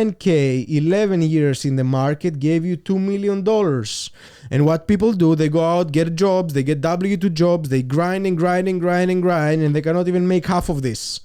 10K, 11 years in the market gave you $2 million. And what people do, they go out, get jobs, they get W2 jobs, they grind and grind and grind and grind, and they cannot even make half of this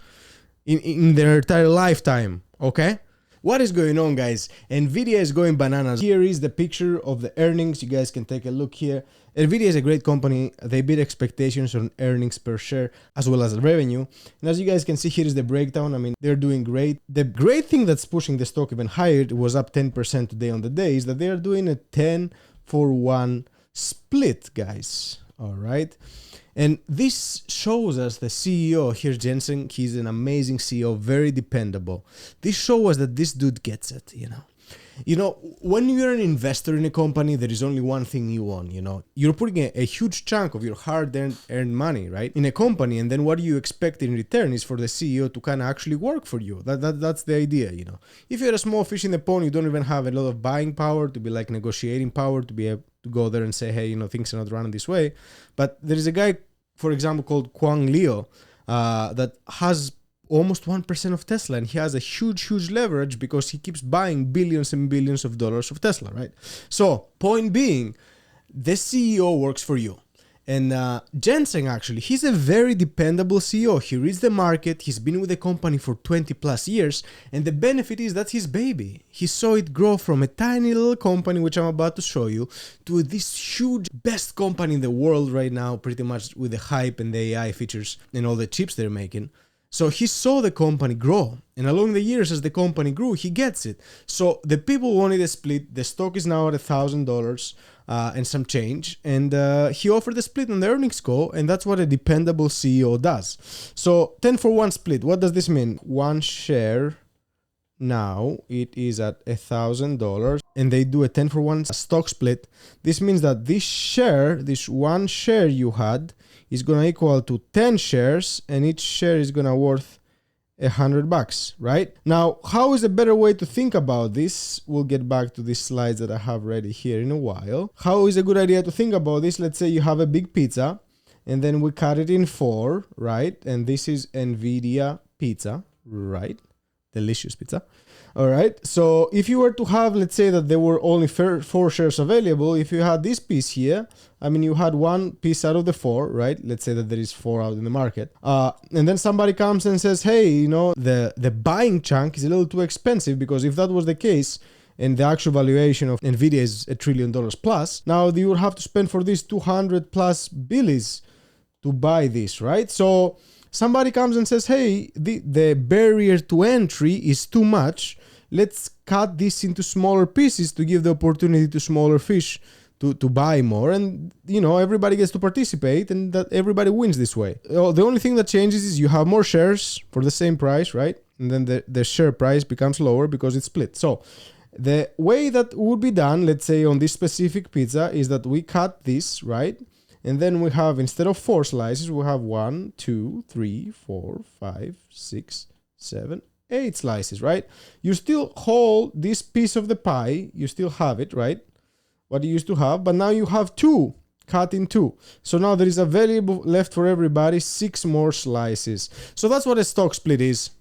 in their entire lifetime, okay? What is going on, guys? Nvidia is going bananas. Here is the picture of the earnings. You guys can take a look here. Nvidia is a great company. They beat expectations on earnings per share as well as revenue. And as you guys can see, here is the breakdown. I mean, they're doing great. The great thing that's pushing the stock even higher, it was up 10% today on the day, is that they are doing a 10-for-1 split, guys. All right. And this shows us the CEO, here's Jensen, he's an amazing CEO, very dependable. This shows us that this dude gets it, you know. You know, when you're an investor in a company, there is only one thing you want, you know. You're putting a huge chunk of your hard-earned money, right, in a company, and then what you expect in return is for the CEO to kind of actually work for you. That's the idea, you know. If you're a small fish in the pond, you don't even have a lot of buying power to be like negotiating power, to be able to go there and say, hey, you know, things are not running this way. But there is a guy, for example, called Kwang Leo, that has almost 1% of Tesla, and he has a huge leverage because he keeps buying billions and billions of dollars of Tesla, right? So, point being, the CEO works for you. And Jensen, actually, he's a very dependable CEO. He reads the market, he's been with the company for 20 plus years, and the benefit is that's his baby. He saw it grow from a tiny little company, which I'm about to show you, to this huge, best company in the world right now, pretty much with the hype and the AI features and all the chips they're making. So he saw the company grow, and along the years as the company grew, he gets it. So the people wanted a split. The stock is now at $1,000 and some change, and he offered a split on the earnings call, and that's what a dependable CEO does. So 10-for-1 split, what does this mean? One share now, it is at $1,000, and they do a 10-for-1 stock split. This means that this one share you had is going to equal to 10 shares, and each share is going to worth $100, right? Now, how is a better way to think about this? We'll get back to these slides that I have ready here in a while. How is a good idea to think about this? Let's say you have a big pizza, and then we cut it in 4, right? And this is NVDIA pizza, right? Delicious pizza. All right. So if you were to have, let's say that there were only 4 shares available, if you had this piece here, I mean, you had one piece out of the 4, right? Let's say that there is 4 out in the market. And then somebody comes and says, hey, you know, the buying chunk is a little too expensive, because if that was the case, and the actual valuation of Nvidia is $1 trillion plus, now you would have to spend for this 200 plus billions to buy this, right? So somebody comes and says, hey, the barrier to entry is too much. Let's cut this into smaller pieces to give the opportunity to smaller fish to buy more. And, you know, everybody gets to participate, and that everybody wins this way. The only thing that changes is you have more shares for the same price, right? And then the share price becomes lower because it's split. So the way that would be done, let's say on this specific pizza, is that we cut this, right? And then we have, instead of 4 slices, we have 1, 2, 3, 4, 5, 6, 7, 8 slices, right? You still hold this piece of the pie. You still have it, right? What you used to have, but now you have 2 cut in 2. So now there is available left for everybody 6 more slices. So that's what a stock split is.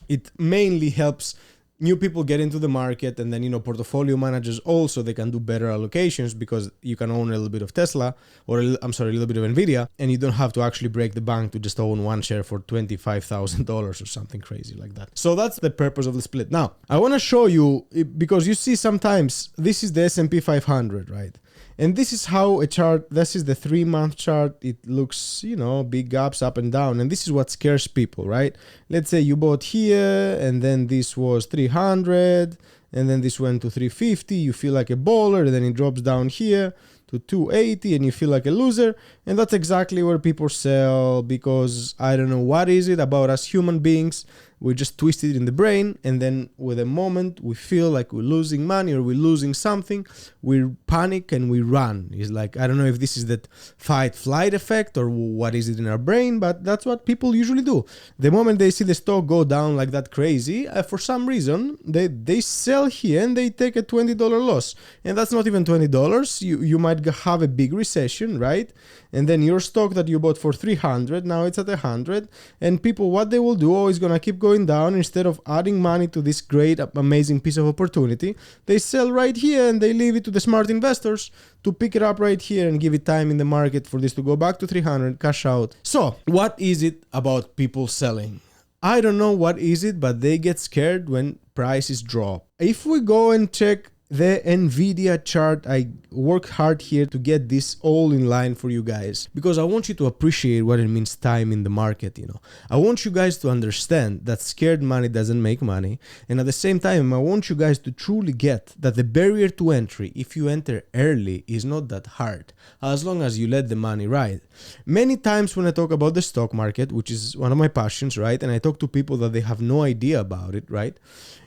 It mainly helps new people get into the market, and then, you know, portfolio managers also, they can do better allocations because you can own a little bit of Tesla, or a little bit of Nvidia, and you don't have to actually break the bank to just own one share for $25,000 or something crazy like that. So that's the purpose of the split. Now, I want to show you, because you see sometimes this is the S&P 500, right? And this is how a chart, this is the 3-month chart. It looks, you know, big gaps up and down. And this is what scares people, right? Let's say you bought here, and then this was 300, and then this went to 350. You feel like a baller, and then it drops down here to 280, and you feel like a loser. And that's exactly where people sell, because I don't know what is it about us human beings. We just twist it in the brain, and then with a moment we feel like we're losing money or we're losing something, we panic and we run. It's like, I don't know if this is that fight-flight effect or what is it in our brain, but that's what people usually do. The moment they see the stock go down like that crazy, for some reason, they sell here and they take a $20 loss. And that's not even $20. You might have a big recession, right? And then your stock that you bought for 300, now it's at 100. And people, what they will do, it's going to keep going going down, instead of adding money to this great, amazing piece of opportunity, they sell right here and they leave it to the smart investors to pick it up right here and give it time in the market for this to go back to 300, cash out. So what is it about people selling? I don't know what is it, but they get scared when prices drop. If we go and check the Nvidia chart, I work hard here to get this all in line for you guys, because I want you to appreciate what it means time in the market, you know. I want you guys to understand that scared money doesn't make money, and at the same time I want you guys to truly get that the barrier to entry, if you enter early, is not that hard, as long as you let the money ride. Many times when I talk about the stock market, which is one of my passions, right, and I talk to people that they have no idea about it, right,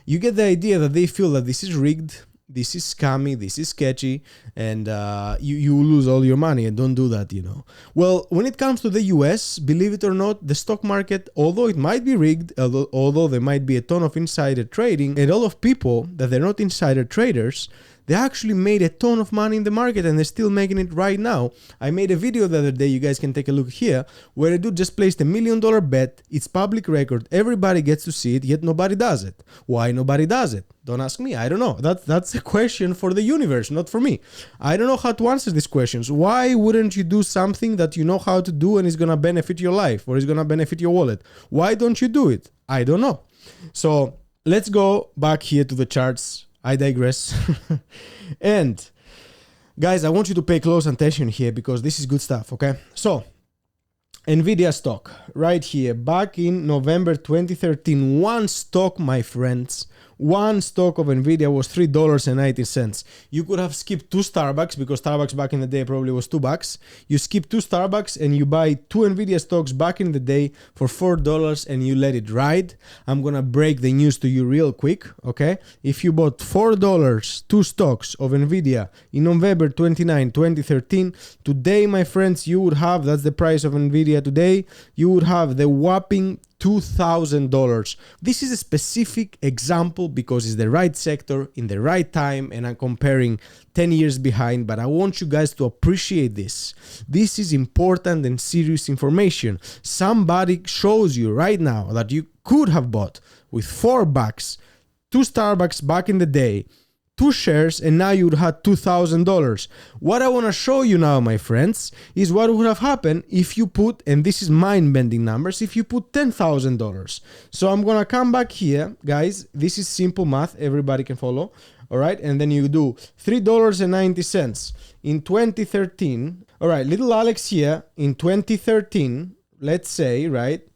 you get the idea that they feel that this is rigged, this is scammy, this is sketchy, and you lose all your money, and don't do that, you know. Well, when it comes to the US, believe it or not, the stock market, although it might be rigged, although there might be a ton of insider trading, and a lot of people that they're not insider traders, they actually made a ton of money in the market, and they're still making it right now. I made a video the other day, you guys can take a look here, where a dude just placed $1 million bet. It's public record, everybody gets to see it, yet nobody does it. Why nobody does it? Don't ask me, I don't know. That's a question for the universe, not for me. I don't know how to answer these questions. Why wouldn't you do something that you know how to do and is gonna benefit your life or is gonna benefit your wallet? Why don't you do it? I don't know. So let's go back here to the charts. I digress. And guys, I want you to pay close attention here because this is good stuff, okay? So Nvidia stock right here, back in November 2013, one stock, my friends, one stock of Nvidia was $3.90. You could have skipped 2 Starbucks, because Starbucks back in the day probably was $2. You skip 2 Starbucks and you buy 2 Nvidia stocks back in the day for $4 and you let it ride. I'm gonna break the news to you real quick, okay? If you bought $4 2 stocks of Nvidia in November 29, 2013, today, my friends, you would have, that's the price of Nvidia today, you would have the whopping $2,000. This is a specific example because it's the right sector in the right time, and I'm comparing 10 years behind, but I want you guys to appreciate this. This is important and serious information. Somebody shows you right now that you could have bought with $4, 2 Starbucks back in the day, 2 shares, and now you would have $2,000. What I want to show you now, my friends, is what would have happened if you put, and this is mind-bending numbers, if you put $10,000. So I'm going to come back here, guys. This is simple math. Everybody can follow. All right. And then you do $3.90 in 2013. All right. Little Alex here in 2013, let's say, right,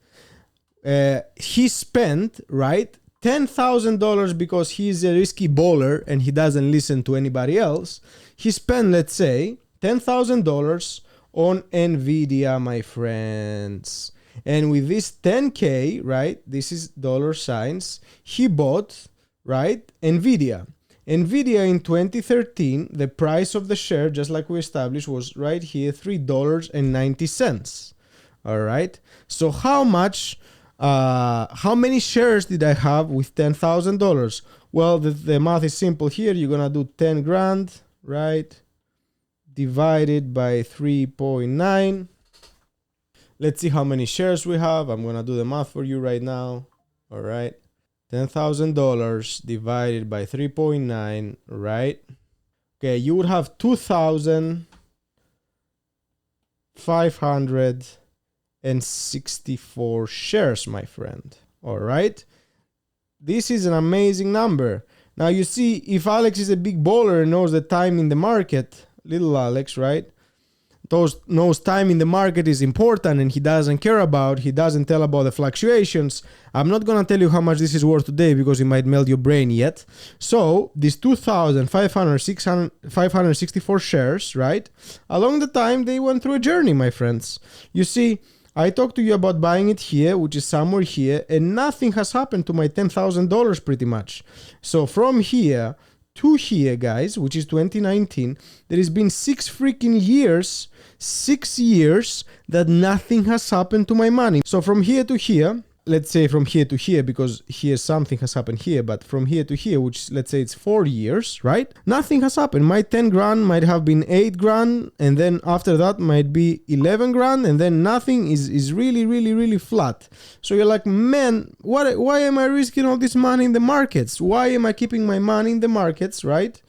he spent, right, $10,000 because he's a risky bowler and he doesn't listen to anybody else. He spent, let's say, $10,000 on Nvidia, my friends. And with this 10K, right, this is dollar signs, he bought, right, Nvidia. Nvidia in 2013, the price of the share, just like we established, was right here, $3.90. All right. So how many shares did I have with $10,000? Well, the math is simple here. You're gonna do 10 grand, right, divided by 3.9. Let's see how many shares we have. I'm gonna do the math for you right now. All right, $10,000 divided by 3.9, right? Okay, you would have 2,564 shares, my friend. All right, this is an amazing number. Now you see, if Alex is a big bowler and knows the time in the market, little Alex, right, knows time in the market is important and he doesn't tell about the fluctuations. I'm not gonna tell you how much this is worth today because it might melt your brain yet. So these 2,564 shares, right, along the time they went through a journey, my friends. You see, I talked to you about buying it here, which is somewhere here, and nothing has happened to my $10,000 pretty much. So from here to here, guys, which is 2019, there has been 6 freaking years, 6 years that nothing has happened to my money. So from here to here, let's say from here to here, because here something has happened here, but from here to here, which let's say it's 4 years, right? Nothing has happened. My 10 grand might have been 8 grand, and then after that might be 11 grand, and then nothing is really, really, really flat. So you're like, man, why am I risking all this money in the markets? Why am I keeping my money in the markets, right?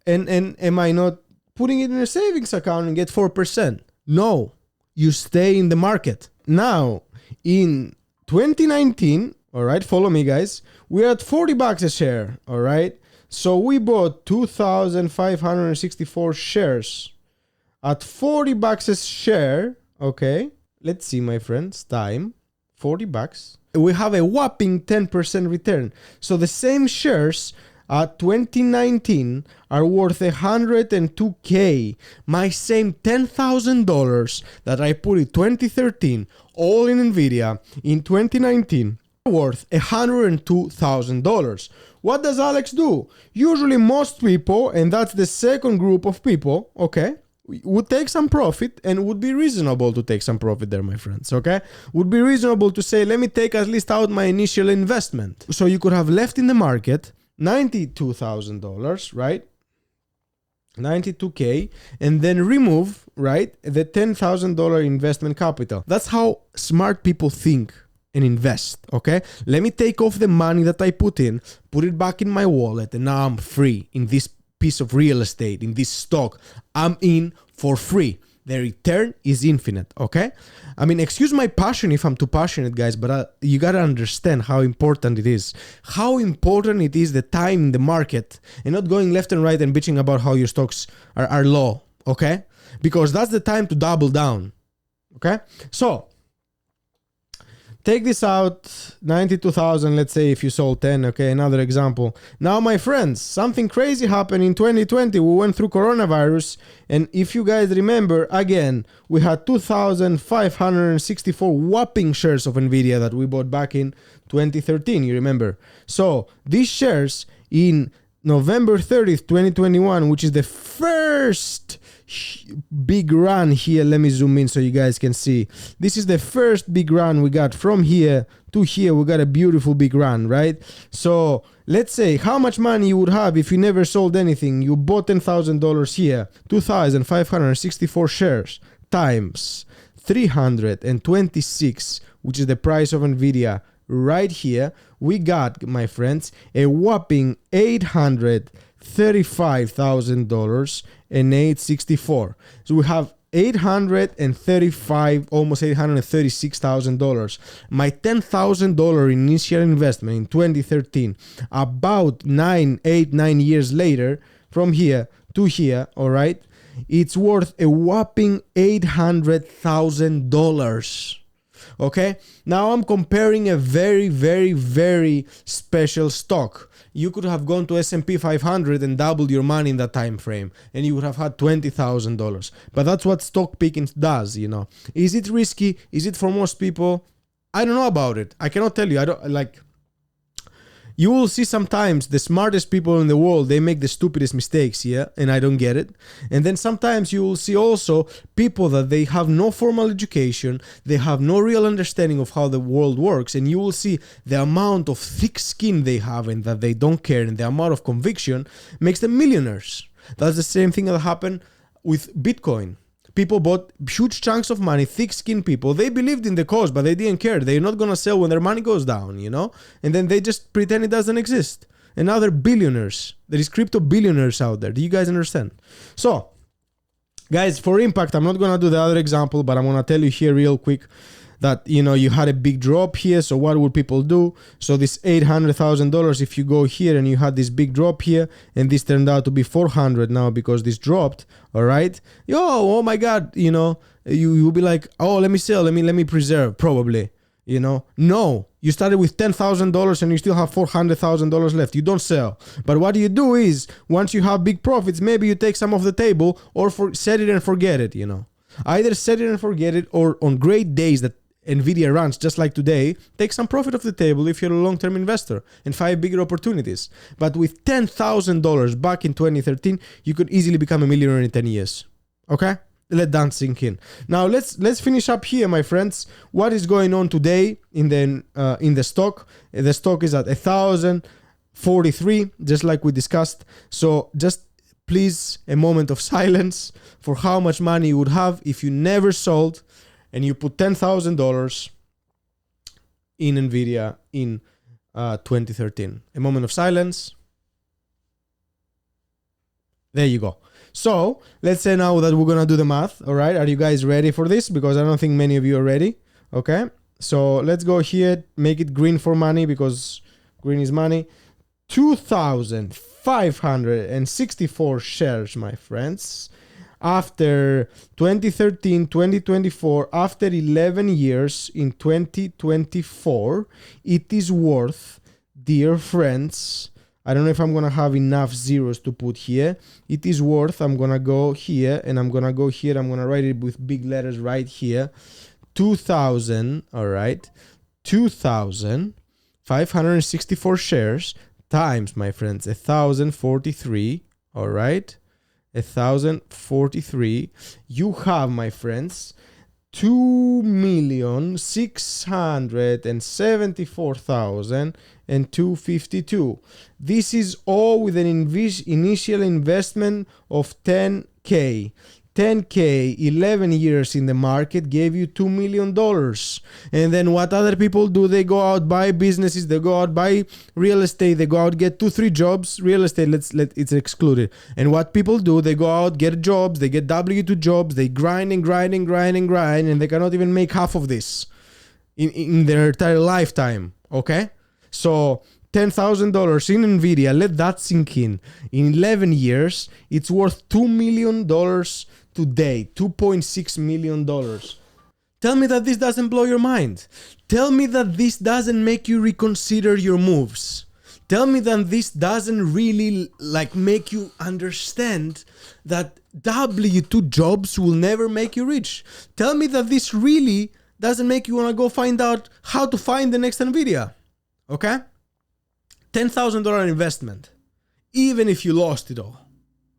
And am I not putting it in a savings account and get 4%? No, you stay in the market. Now, in 2019, all right, follow me guys, we're at $40 a share, all right? So we bought 2,564 shares at $40 a share, okay? Let's see, my friends, time, $40. We have a whopping 10% return. So the same shares at 2019 are worth $102K. My same $10,000 that I put in 2013, all in Nvidia, in 2019, worth $102,000. What does Alex do? Usually most people, and that's the second group of people, okay, would take some profit, and would be reasonable to take some profit there, my friends, okay? Would be reasonable to say, let me take at least out my initial investment. So you could have left in the market $92,000, right? 92K, and then remove, right, the $10,000 investment capital. That's how smart people think and invest, okay? Let me take off the money that I put in, put it back in my wallet, and now I'm free in this piece of real estate, in this stock. I'm in for free. The return is infinite, okay? I mean, excuse my passion if I'm too passionate, guys, but you gotta understand how important it is. How important it is, the time in the market, and not going left and right and bitching about how your stocks are low, okay? Because that's the time to double down, okay? So, take this out, 92,000, let's say if you sold 10, okay, another example. Now, my friends, something crazy happened in 2020. We went through coronavirus, and if you guys remember, again, we had 2,564 whopping shares of Nvidia that we bought back in 2013, you remember. So, these shares in November 30th, 2021, which is the first big run here. Let me zoom in so you guys can see. This is the first big run we got from here to here. We got a beautiful big run, right? So let's say how much money you would have if you never sold anything. You bought $10,000 here, 2,564 shares times 326, which is the price of Nvidia right here. We got, my friends, a whopping $835,000 and $864. So we have $835, almost $836,000. My $10,000 initial investment in 2013, about 9 years later, from here to here, all right, it's worth a whopping $800,000. Okay, now I'm comparing a very, very, very special stock. You could have gone to S&P 500 and doubled your money in that time frame, and you would have had $20,000. But that's what stock picking does, you know. Is it risky? Is it for most people? I don't know about it. I cannot tell you. I don't like. You will see sometimes the smartest people in the world, they make the stupidest mistakes, yeah, and I don't get it. And then sometimes you will see also people that they have no formal education, they have no real understanding of how the world works, and you will see the amount of thick skin they have and that they don't care, and the amount of conviction makes them millionaires. That's the same thing that happened with Bitcoin. People bought huge chunks of money, thick-skinned people. They believed in the cause, but they didn't care. They're not going to sell when their money goes down, you know? And then they just pretend it doesn't exist. And now they're billionaires. There is crypto billionaires out there. Do you guys understand? So, guys, for impact, I'm not going to do the other example, but I'm going to tell you here real quick that, you know, you had a big drop here. So what would people do? So this $800,000, if you go here and you had this big drop here, and this turned out to be 400 now because this dropped, all right? Oh my God, you know, you will be like, oh, let me sell, let me preserve, probably, you know? No, you started with $10,000 and you still have $400,000 left. You don't sell. But what you do is, once you have big profits, maybe you take some off the table or set it and forget it, you know? Either set it and forget it, or on great days that Nvidia runs, just like today, take some profit off the table if you're a long-term investor and find bigger opportunities. But with $10,000 back in 2013, you could easily become a millionaire in 10 years. Okay? let that sink in. Now let's finish up here, my friends. What is going on today in the stock? The stock is at 1,043, just like we discussed. So just please, a moment of silence for how much money you would have if you never sold and you put $10,000 in Nvidia in 2013. A moment of silence. There you go. So let's say now that we're gonna do the math. All right, are you guys ready for this? Because I don't think many of you are ready. Okay, so let's go here, make it green for money because green is money. 2,564 shares, my friends. After 2013, 2024, after 11 years in 2024, it is worth, dear friends, I don't know if I'm going to have enough zeros to put here. It is worth, I'm going to go here and I'm going to go here. I'm going to write it with big letters right here. 2,000, all right, 2,564 shares times, my friends, 1,043, all right, 1,043. You have, my friends, 2,674,252. This is all with an initial investment of 10K. 10K, 11 years in the market gave you $2 million. And then what other people do, they go out, buy businesses, they go out, buy real estate, they go out, get 2-3 jobs. Real estate, it's excluded. And what people do, they go out, get jobs, they get W2 jobs, they grind and grind and grind and grind, and they cannot even make half of this in their entire lifetime, okay? So $10,000 in Nvidia, let that sink in. In 11 years, it's worth $2 million today, $2.6 million. Tell me that this doesn't blow your mind. Tell me that this doesn't make you reconsider your moves. Tell me that this doesn't really make you understand that W2 jobs will never make you rich. Tell me that this really doesn't make you want to go find out how to find the next Nvidia. Okay? $10,000 investment. Even if you lost it all,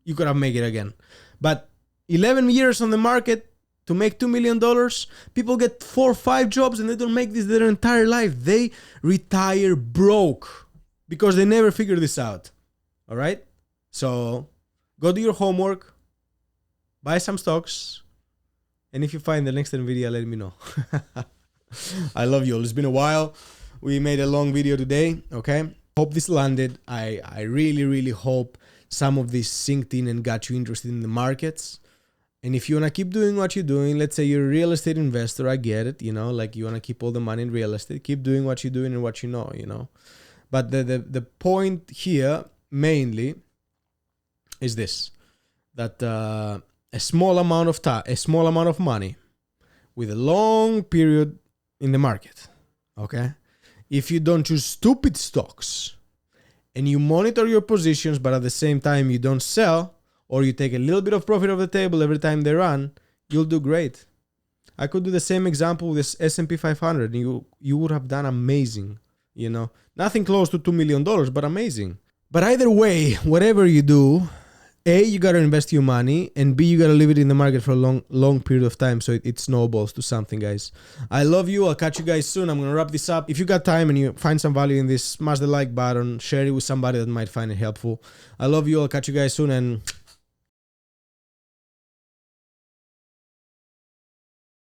you could have made it again. But 11 years on the market to make $2 million, people get 4 or 5 jobs and they don't make this their entire life. They retire broke because they never figured this out. All right? So go do your homework, buy some stocks, and if you find the next Nvidia, let me know. I love you all. It's been a while. We made a long video today, okay? Hope this landed. I really, really hope some of this sinked in and got you interested in the markets. And if you want to keep doing what you're doing, let's say you're a real estate investor, I get it, you know, like you want to keep all the money in real estate, keep doing what you're doing and what you know, you know. But the point here mainly is this, that a small amount of money with a long period in the market, okay? If you don't choose stupid stocks and you monitor your positions, but at the same time you don't sell, or you take a little bit of profit off the table every time they run, you'll do great. I could do the same example with this S&P 500 and you would have done amazing, you know. Nothing close to $2 million, but amazing. But either way, whatever you do, A, you got to invest your money, and B, you got to leave it in the market for a long period of time so it snowballs to something, guys. I love you. I'll catch you guys soon. I'm going to wrap this up. If you got time and you find some value in this, smash the like button, share it with somebody that might find it helpful. I love you. I'll catch you guys soon, and